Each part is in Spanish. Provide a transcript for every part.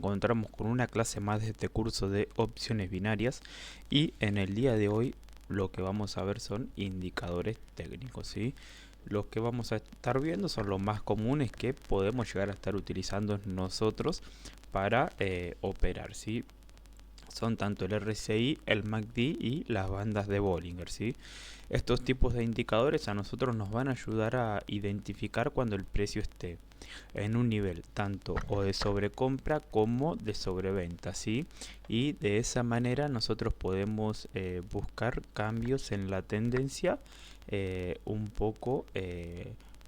encontramos con una clase más de este curso de opciones binarias y en el día de hoy lo que vamos a ver son indicadores técnicos, ¿sí? Los que vamos a estar viendo son los más comunes que podemos llegar a estar utilizando nosotros para operar, ¿sí? Son tanto el RSI, el MACD y las bandas de Bollinger, ¿sí? Estos tipos de indicadores a nosotros nos van a ayudar a identificar cuando el precio esté en un nivel tanto o de sobrecompra como de sobreventa, ¿sí? Y de esa manera nosotros podemos buscar cambios en la tendencia un poco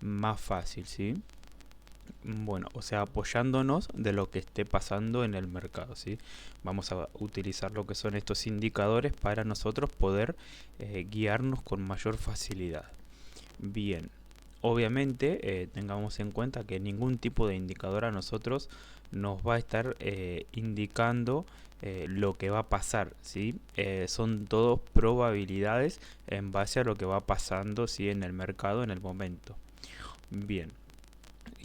más fácil, ¿sí? Bueno, o sea, apoyándonos de lo que esté pasando en el mercado, ¿sí? Vamos a utilizar lo que son estos indicadores para nosotros poder guiarnos con mayor facilidad. Bien, obviamente tengamos en cuenta que ningún tipo de indicador a nosotros nos va a estar indicando lo que va a pasar, ¿sí? Son todos probabilidades en base a lo que va pasando, ¿sí? En el mercado en el momento. Bien.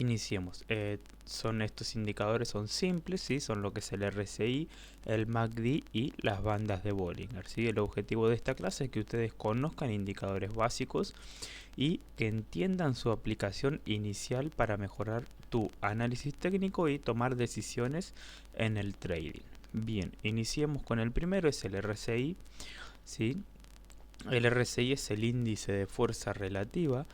Iniciemos. Son estos indicadores, son simples, ¿sí? Son lo que es el RSI, el MACD y las bandas de Bollinger, ¿sí? El objetivo de esta clase es que ustedes conozcan indicadores básicos y que entiendan su aplicación inicial para mejorar tu análisis técnico y tomar decisiones en el trading. Bien, iniciemos con el primero, es el RSI, ¿sí? El RSI es el índice de fuerza relativa.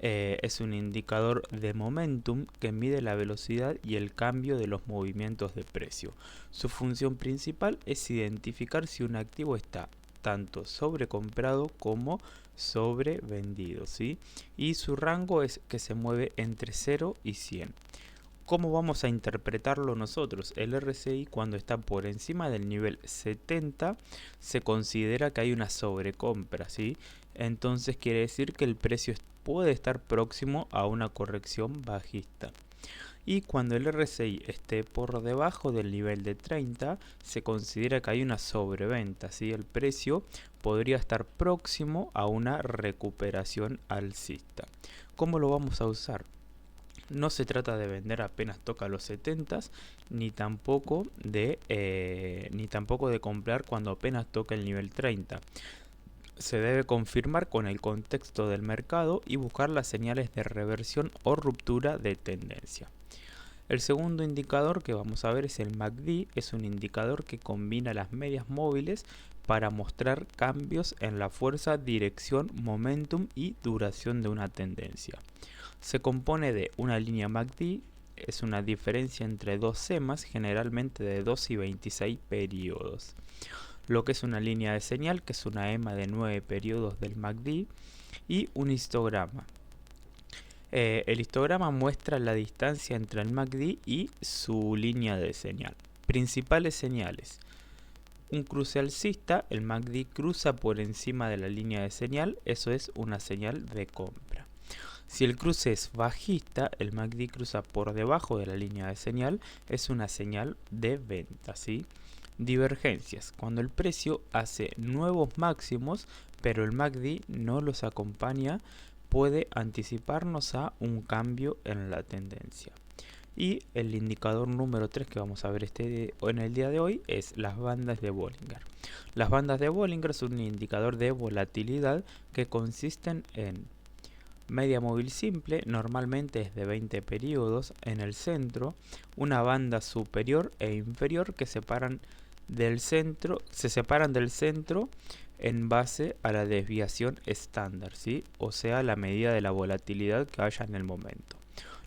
Es un indicador de momentum que mide la velocidad y el cambio de los movimientos de precio. Su función principal es identificar si un activo está tanto sobrecomprado como sobrevendido, ¿sí? Y su rango es que se mueve entre 0 y 100. ¿Cómo vamos a interpretarlo nosotros? El RSI, cuando está por encima del nivel 70 se considera que hay una sobrecompra, ¿sí? Entonces quiere decir que el precio puede estar próximo a una corrección bajista. Y cuando el RSI esté por debajo del nivel de 30 se considera que hay una sobreventa, ¿sí? El precio podría estar próximo a una recuperación alcista. ¿Cómo lo vamos a usar? No se trata de vender apenas toca los 70 ni tampoco de comprar cuando apenas toca el nivel 30. Se debe confirmar con el contexto del mercado y buscar las señales de reversión o ruptura de tendencia. El segundo indicador que vamos a ver es el MACD. Es un indicador que combina las medias móviles para mostrar cambios en la fuerza, dirección, momentum y duración de una tendencia. Se compone de una línea MACD, es una diferencia entre dos semas, generalmente de 2 y 26 periodos. Lo que es una línea de señal, que es una EMA de 9 periodos del MACD, y un histograma. El histograma muestra la distancia entre el MACD y su línea de señal. Principales señales. Un cruce alcista, el MACD cruza por encima de la línea de señal, eso es una señal de compra. Si el cruce es bajista, el MACD cruza por debajo de la línea de señal, es una señal de venta, ¿sí? Divergencias, cuando el precio hace nuevos máximos, pero el MACD no los acompaña, puede anticiparnos a un cambio en la tendencia. Y el indicador número 3 que vamos a ver en el día de hoy es las bandas de Bollinger. Las bandas de Bollinger son un indicador de volatilidad que consisten en media móvil simple, normalmente es de 20 periodos, en el centro, una banda superior e inferior que se separan del centro en base a la desviación estándar, ¿sí? O sea, la medida de la volatilidad que haya en el momento.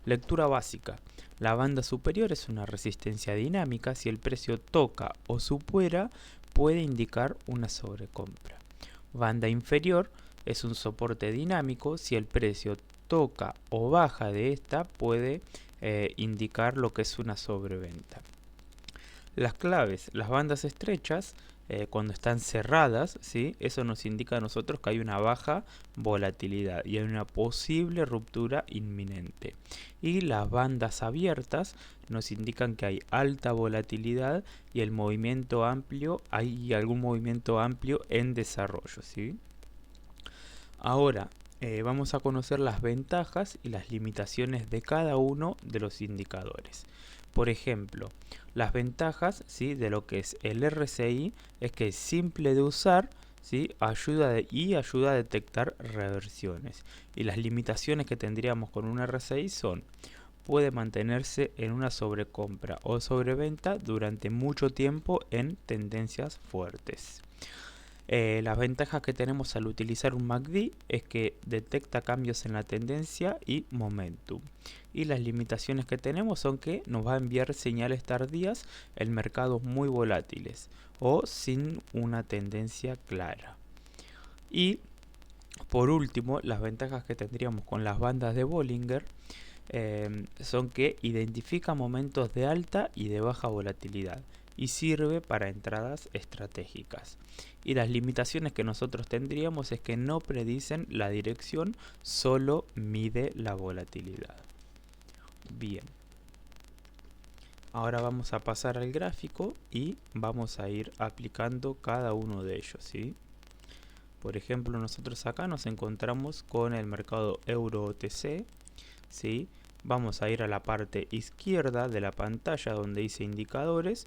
Lectura básica. La banda superior es una resistencia dinámica. Si el precio toca o supera, puede indicar una sobrecompra. Banda inferior es un soporte dinámico. Si el precio toca o baja de esta, puede indicar lo que es una sobreventa. Las claves, las bandas estrechas, cuando están cerradas, ¿sí? Eso nos indica a nosotros que hay una baja volatilidad y hay una posible ruptura inminente. Y las bandas abiertas nos indican que hay alta volatilidad y el movimiento amplio, hay algún movimiento amplio en desarrollo, ¿sí? Ahora vamos a conocer las ventajas y las limitaciones de cada uno de los indicadores. Por ejemplo, las ventajas, ¿sí?, de lo que es el RSI es que es simple de usar, ¿sí?, ayuda a detectar reversiones. Y las limitaciones que tendríamos con un RSI son: puede mantenerse en una sobrecompra o sobreventa durante mucho tiempo en tendencias fuertes. Las ventajas que tenemos al utilizar un MACD es que detecta cambios en la tendencia y momentum. Y las limitaciones que tenemos son que nos va a enviar señales tardías en mercados muy volátiles o sin una tendencia clara. Y por último, las ventajas que tendríamos con las bandas de Bollinger son que identifica momentos de alta y de baja volatilidad y sirve para entradas estratégicas. Y las limitaciones que nosotros tendríamos es que no predicen la dirección, solo mide la volatilidad. Bien, ahora vamos a pasar al gráfico y vamos a ir aplicando cada uno de ellos, ¿sí? Por ejemplo, nosotros acá nos encontramos con el mercado Euro OTC, ¿sí? Vamos a ir a la parte izquierda de la pantalla donde dice indicadores.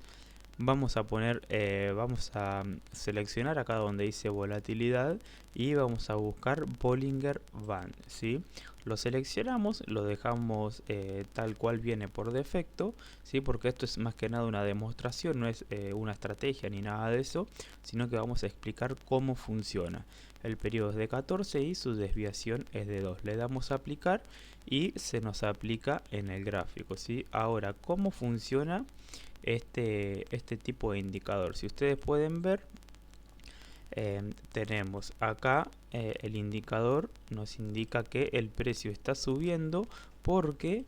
Vamos a seleccionar acá donde dice volatilidad y vamos a buscar Bollinger Band, ¿sí? Lo seleccionamos, lo dejamos tal cual viene por defecto, ¿sí? Porque esto es más que nada una demostración, no es una estrategia ni nada de eso, sino que vamos a explicar cómo funciona. El periodo es de 14 y su desviación es de 2. Le damos a aplicar y se nos aplica en el gráfico, ¿sí? Ahora, ¿cómo funciona este tipo de indicador? Si ustedes pueden ver, tenemos acá el indicador nos indica que el precio está subiendo porque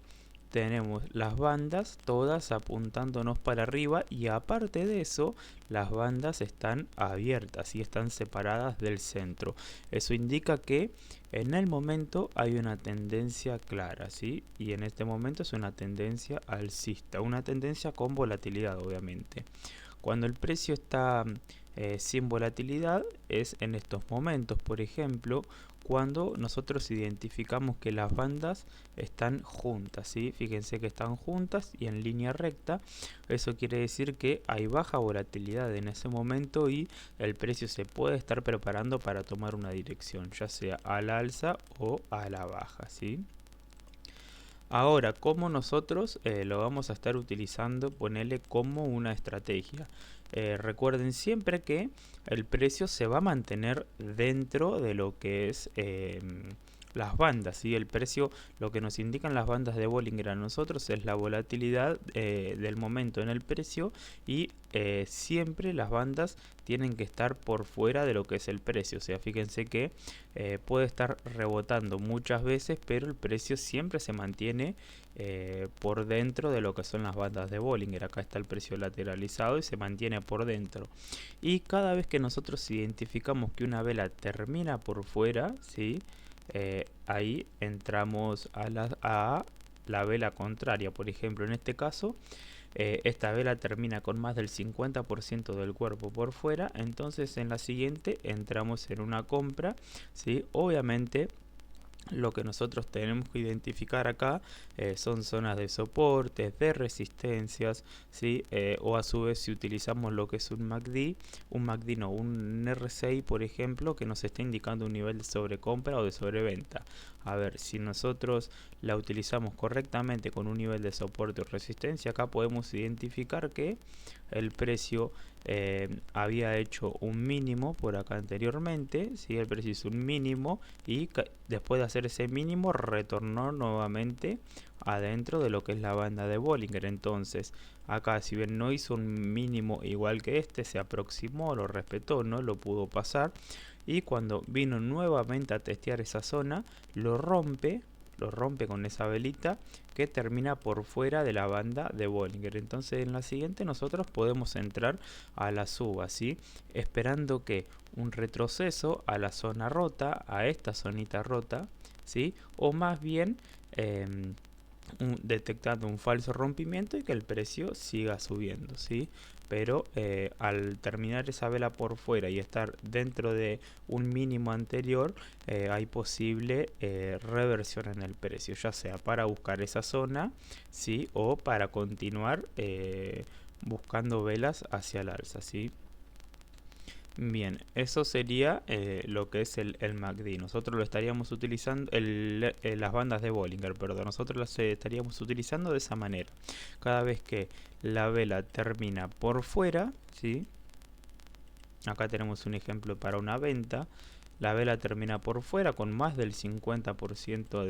tenemos las bandas todas apuntándonos para arriba y aparte de eso las bandas están abiertas y están separadas del centro. Eso indica que en el momento hay una tendencia clara, ¿sí? Y en este momento es una tendencia alcista, una tendencia con volatilidad obviamente. Cuando el precio está sin volatilidad es en estos momentos, por ejemplo, cuando nosotros identificamos que las bandas están juntas, ¿sí? Fíjense que están juntas y en línea recta. Eso quiere decir que hay baja volatilidad en ese momento y el precio se puede estar preparando para tomar una dirección, ya sea a la alza o a la baja, ¿sí? Ahora, ¿cómo nosotros lo vamos a estar utilizando? Ponele como una estrategia. Recuerden siempre que el precio se va a mantener dentro de lo que es las bandas, ¿sí? El precio, lo que nos indican las bandas de Bollinger a nosotros es la volatilidad del momento en el precio y siempre las bandas tienen que estar por fuera de lo que es el precio. O sea, fíjense que puede estar rebotando muchas veces, pero el precio siempre se mantiene por dentro de lo que son las bandas de Bollinger. Acá está el precio lateralizado y se mantiene por dentro. Y cada vez que nosotros identificamos que una vela termina por fuera, ¿sí? Ahí entramos a la vela contraria. Por ejemplo, en este caso, esta vela termina con más del 50% del cuerpo por fuera. Entonces en la siguiente entramos en una compra, ¿sí? Obviamente lo que nosotros tenemos que identificar acá son zonas de soportes, de resistencias, ¿sí? O a su vez si utilizamos lo que es un MACD no, un RSI por ejemplo, que nos está indicando un nivel de sobrecompra o de sobreventa. A ver, si nosotros la utilizamos correctamente con un nivel de soporte o resistencia, acá podemos identificar que el precio había hecho un mínimo por acá anteriormente, ¿sí? El precio hizo un mínimo y después de hacer ese mínimo retornó nuevamente adentro de lo que es la banda de Bollinger. Entonces acá, si bien no hizo un mínimo igual que este, se aproximó, lo respetó, no lo pudo pasar y cuando vino nuevamente a testear esa zona lo rompe con esa velita que termina por fuera de la banda de Bollinger. Entonces en la siguiente nosotros podemos entrar a la suba, ¿sí? Esperando que un retroceso a la zona rota, a esta zonita rota, ¿sí? O más bien detectando un falso rompimiento y que el precio siga subiendo, ¿sí? Pero al terminar esa vela por fuera y estar dentro de un mínimo anterior, hay posible reversión en el precio, ya sea para buscar esa zona, ¿sí? O para continuar buscando velas hacia el alza, ¿sí? Bien, eso sería lo que es el MACD. Nosotros lo estaríamos utilizando, las bandas de Bollinger, perdón. Nosotros las estaríamos utilizando de esa manera. Cada vez que la vela termina por fuera, ¿sí? Acá tenemos un ejemplo para una venta. La vela termina por fuera con más del 50%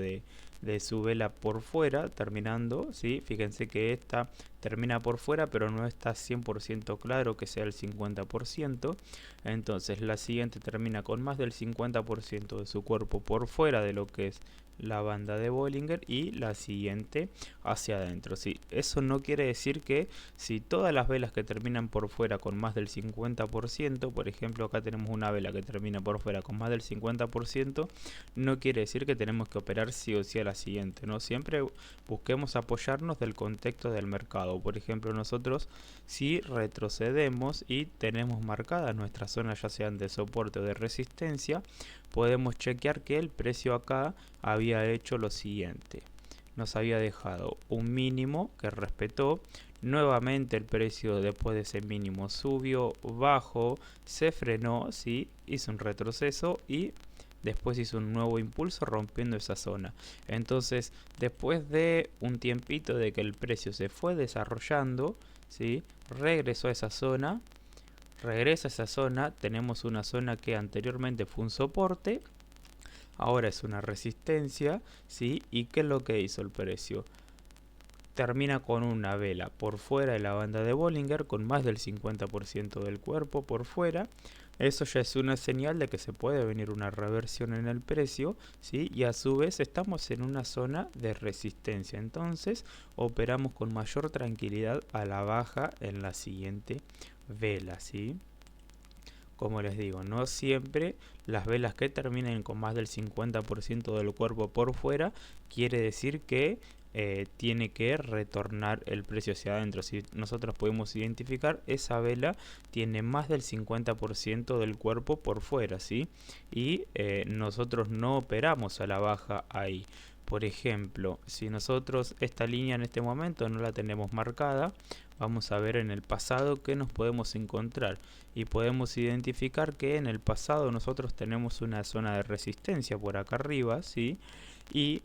de su vela por fuera, terminando, ¿sí? Fíjense que esta termina por fuera, pero no está 100% claro que sea el 50%. Entonces la siguiente termina con más del 50% de su cuerpo por fuera de lo que es la banda de Bollinger y la siguiente hacia adentro, ¿sí? Eso no quiere decir que si todas las velas que terminan por fuera con más del 50%, por ejemplo acá tenemos una vela que termina por fuera con más del 50%, no quiere decir que tenemos que operar sí o sí a la siguiente, ¿no? Siempre busquemos apoyarnos del contexto del mercado. Por ejemplo, nosotros si retrocedemos y tenemos marcadas nuestras zonas, ya sean de soporte o de resistencia, podemos chequear que el precio acá había hecho lo siguiente: nos había dejado un mínimo que respetó. Nuevamente el precio después de ese mínimo subió, bajó, se frenó, ¿sí? Hizo un retroceso y después hizo un nuevo impulso rompiendo esa zona. Entonces, después de un tiempito de que el precio se fue desarrollando, ¿sí? Regresó a esa zona. Regresa a esa zona, tenemos una zona que anteriormente fue un soporte, ahora es una resistencia, ¿sí? ¿Y qué es lo que hizo el precio? Termina con una vela por fuera de la banda de Bollinger con más del 50% del cuerpo por fuera. Eso ya es una señal de que se puede venir una reversión en el precio, ¿sí? Y a su vez estamos en una zona de resistencia. Entonces operamos con mayor tranquilidad a la baja en la siguiente vela, ¿sí? Como les digo, no siempre las velas que terminen con más del 50% del cuerpo por fuera quiere decir que tiene que retornar el precio hacia adentro. Si nosotros podemos identificar, esa vela tiene más del 50% del cuerpo por fuera, ¿sí? Y nosotros no operamos a la baja ahí. Por ejemplo, si nosotros esta línea en este momento no la tenemos marcada, vamos a ver en el pasado qué nos podemos encontrar. Y podemos identificar que en el pasado nosotros tenemos una zona de resistencia por acá arriba, ¿sí? Y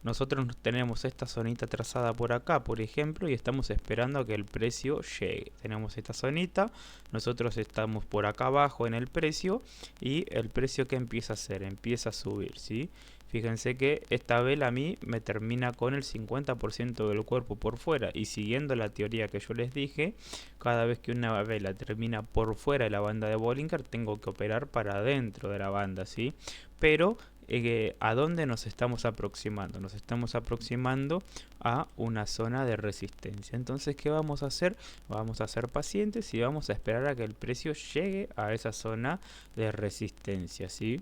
nosotros tenemos esta zonita trazada por acá, por ejemplo, y estamos esperando a que el precio llegue. Tenemos esta zonita, nosotros estamos por acá abajo en el precio y el precio que empieza a hacer, empieza a subir, ¿sí? Fíjense que esta vela a mí me termina con el 50% del cuerpo por fuera, y siguiendo la teoría que yo les dije, cada vez que una vela termina por fuera de la banda de Bollinger tengo que operar para adentro de la banda, ¿sí? Pero ¿a dónde nos estamos aproximando? Nos estamos aproximando a una zona de resistencia. Entonces, ¿qué vamos a hacer? Vamos a ser pacientes y vamos a esperar a que el precio llegue a esa zona de resistencia, ¿sí?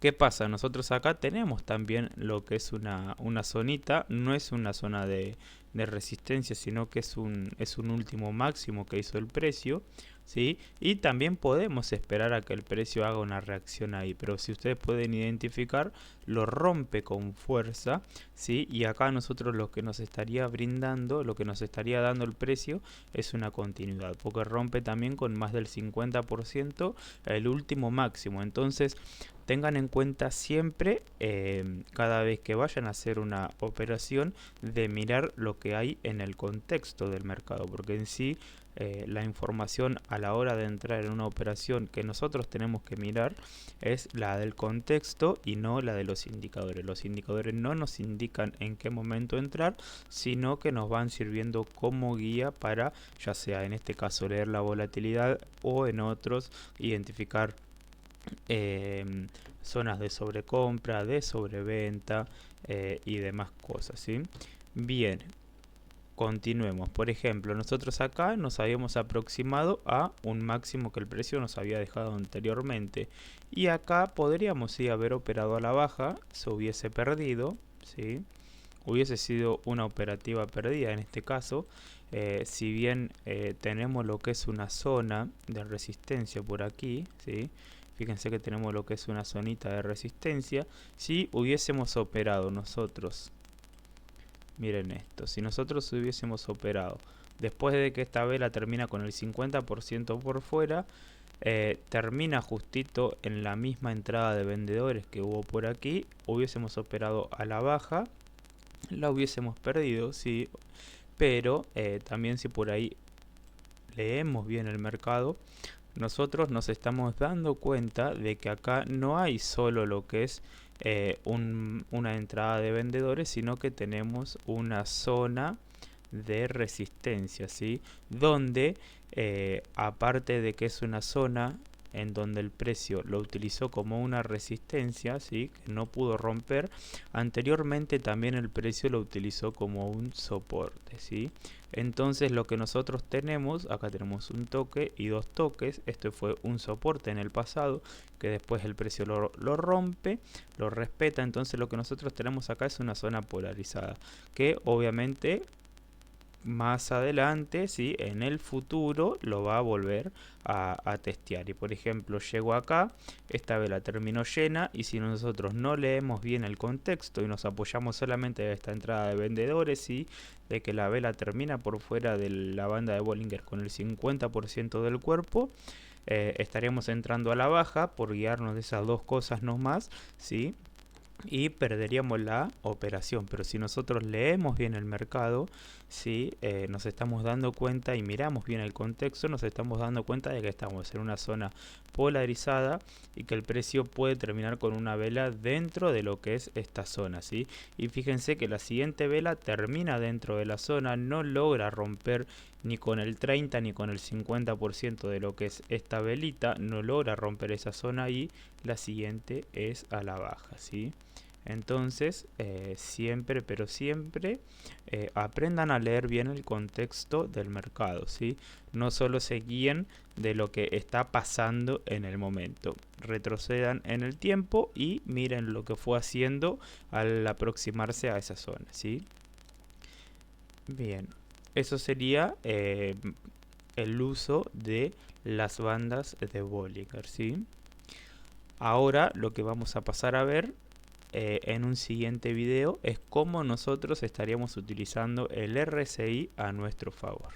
¿Qué pasa? Nosotros acá tenemos también lo que es una zonita, no es una zona de resistencia, sino que es un último máximo que hizo el precio, ¿sí? Y también podemos esperar a que el precio haga una reacción ahí, pero si ustedes pueden identificar, lo rompe con fuerza, ¿sí? Y acá nosotros lo que nos estaría brindando, lo que nos estaría dando el precio es una continuidad, porque rompe también con más del 50% el último máximo. Entonces, tengan en cuenta siempre, cada vez que vayan a hacer una operación, de mirar lo que hay en el contexto del mercado, porque en sí la información a la hora de entrar en una operación que nosotros tenemos que mirar es la del contexto y no la de los indicadores. Los indicadores no nos indican en qué momento entrar, sino que nos van sirviendo como guía para, ya sea en este caso, leer la volatilidad o en otros identificar zonas de sobrecompra, de sobreventa y demás cosas, ¿sí? Bien, continuemos. Por ejemplo, nosotros acá nos habíamos aproximado a un máximo que el precio nos había dejado anteriormente, y acá podríamos sí haber operado a la baja, se hubiese perdido, ¿sí? hubiese sido una operativa perdida en este caso. Si bien tenemos lo que es una zona de resistencia por aquí, ¿sí? Fíjense que tenemos lo que es una zonita de resistencia. Si hubiésemos operado nosotros, miren esto, si nosotros hubiésemos operado después de que esta vela termina con el 50% por fuera, termina justito en la misma entrada de vendedores que hubo por aquí, hubiésemos operado a la baja, la hubiésemos perdido, sí, pero también si por ahí leemos bien el mercado, nosotros nos estamos dando cuenta de que acá no hay solo lo que es una entrada de vendedores, sino que tenemos una zona de resistencia, ¿sí? Donde aparte de que es una zona en donde el precio lo utilizó como una resistencia, ¿sí? Que no pudo romper, anteriormente también el precio lo utilizó como un soporte, ¿sí? Entonces lo que nosotros tenemos, acá tenemos un toque y dos toques. Esto fue un soporte en el pasado que después el precio lo rompe, lo respeta. Entonces lo que nosotros tenemos acá es una zona polarizada que obviamente más adelante, ¿sí? En el futuro lo va a volver a testear. Y por ejemplo, llego acá, esta vela terminó llena, y si nosotros no leemos bien el contexto y nos apoyamos solamente a esta entrada de vendedores, ¿sí? De que la vela termina por fuera de la banda de Bollinger con el 50% del cuerpo, estaríamos entrando a la baja por guiarnos de esas dos cosas nomás, ¿sí? Y perderíamos la operación. Pero si nosotros leemos bien el mercado, si nos estamos dando cuenta y miramos bien el contexto, nos estamos dando cuenta de que estamos en una zona polarizada y que el precio puede terminar con una vela dentro de lo que es esta zona, ¿sí? Y fíjense que la siguiente vela termina dentro de la zona, no logra romper ni con el 30 ni con el 50% de lo que es esta velita, no logra romper esa zona, y la siguiente es a la baja, ¿sí? Entonces, siempre, pero siempre, aprendan a leer bien el contexto del mercado, ¿sí? No solo se guíen de lo que está pasando en el momento. Retrocedan en el tiempo y miren lo que fue haciendo al aproximarse a esa zona, ¿sí? Bien, eso sería el uso de las bandas de Bollinger, ¿sí? Ahora lo que vamos a pasar a ver en un siguiente video es cómo nosotros estaríamos utilizando el RSI a nuestro favor.